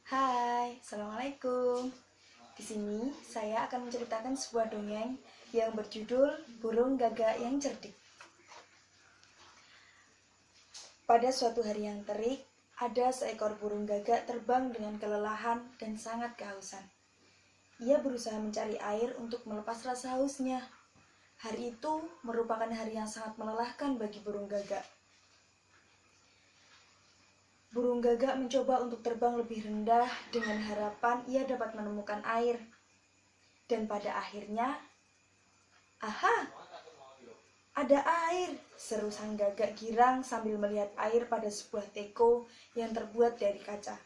Hai, Assalamualaikum. Di sini saya akan menceritakan sebuah dongeng yang berjudul Burung Gagak yang Cerdik. Pada suatu hari yang terik, ada seekor burung gagak terbang dengan kelelahan dan sangat kehausan. Ia berusaha mencari air untuk melepas rasa hausnya. Hari itu merupakan hari yang sangat melelahkan bagi burung gagak. Burung gagak mencoba untuk terbang lebih rendah dengan harapan ia dapat menemukan air. Dan pada akhirnya, aha, ada air, seru sang gagak girang sambil melihat air pada sebuah teko yang terbuat dari kaca.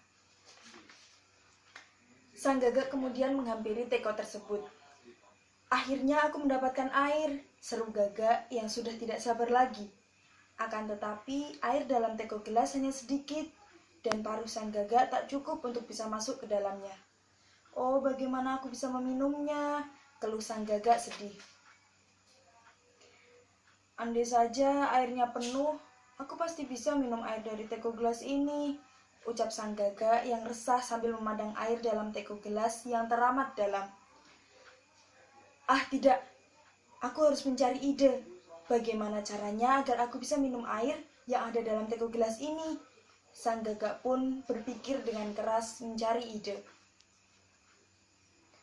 Sang gagak kemudian menghampiri teko tersebut. Akhirnya aku mendapatkan air, seru gagak yang sudah tidak sabar lagi. Akan tetapi, air dalam teko gelas hanya sedikit, dan paruh sang gagak tak cukup untuk bisa masuk ke dalamnya. Oh, bagaimana aku bisa meminumnya? Keluh sang gagak sedih. Andai saja airnya penuh, aku pasti bisa minum air dari teko gelas ini, ucap sang gagak yang resah sambil memandang air dalam teko gelas yang teramat dalam. Ah, tidak. Aku harus mencari ide. Bagaimana caranya agar aku bisa minum air yang ada dalam teko gelas ini? Sang gagak pun berpikir dengan keras mencari ide.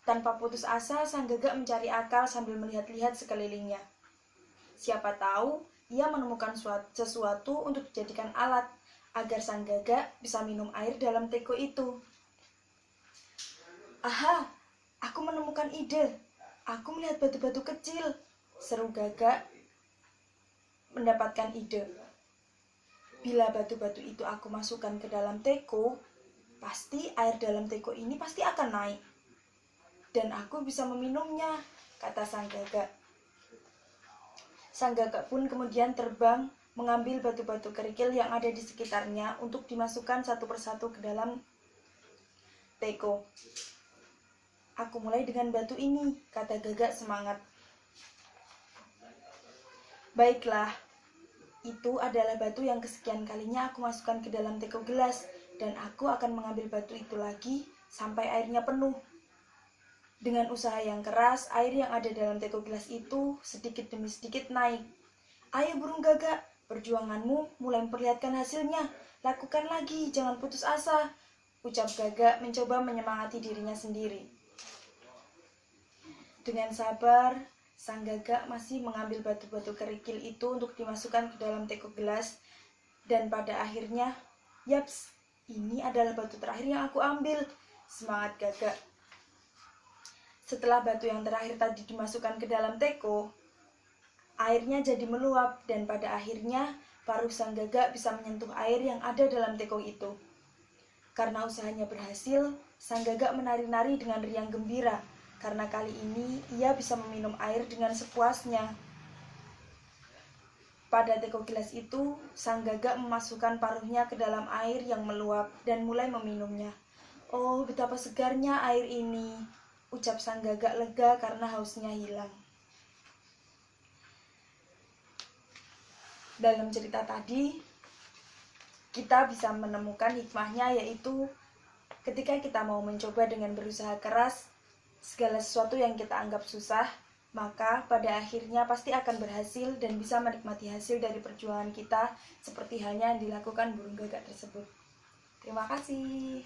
Tanpa putus asa, sang gagak mencari akal sambil melihat-lihat sekelilingnya. Siapa tahu ia menemukan sesuatu untuk dijadikan alat agar sang gagak bisa minum air dalam teko itu. Aha, aku menemukan ide. Aku melihat batu-batu kecil, seru gagak mendapatkan ide. Bila batu-batu itu aku masukkan ke dalam teko, pasti air dalam teko ini pasti akan naik. Dan aku bisa meminumnya, kata sang gagak. Sang gagak pun kemudian terbang mengambil batu-batu kerikil yang ada di sekitarnya untuk dimasukkan satu persatu ke dalam teko. Aku mulai dengan batu ini, kata gagak semangat. Baiklah, itu adalah batu yang kesekian kalinya aku masukkan ke dalam teko gelas, dan aku akan mengambil batu itu lagi sampai airnya penuh. Dengan usaha yang keras, air yang ada dalam teko gelas itu sedikit demi sedikit naik. Ayo burung gagak, perjuanganmu mulai memperlihatkan hasilnya. Lakukan lagi, jangan putus asa, ucap gagak mencoba menyemangati dirinya sendiri. Dengan sabar, sang gagak masih mengambil batu-batu kerikil itu untuk dimasukkan ke dalam teko gelas. Dan pada akhirnya, yaps, ini adalah batu terakhir yang aku ambil, semangat gagak. Setelah batu yang terakhir tadi dimasukkan ke dalam teko, airnya jadi meluap dan pada akhirnya paruh sang gagak bisa menyentuh air yang ada dalam teko itu. Karena usahanya berhasil, sang gagak menari-nari dengan riang gembira karena kali ini ia bisa meminum air dengan sepuasnya. Pada teko gelas itu, sang gagak memasukkan paruhnya ke dalam air yang meluap dan mulai meminumnya. Oh, betapa segarnya air ini, ucap sang gagak lega karena hausnya hilang. Dalam cerita tadi, kita bisa menemukan hikmahnya, yaitu ketika kita mau mencoba dengan berusaha keras, segala sesuatu yang kita anggap susah, maka pada akhirnya pasti akan berhasil dan bisa menikmati hasil dari perjuangan kita, seperti halnya yang dilakukan burung gagak tersebut. Terima kasih.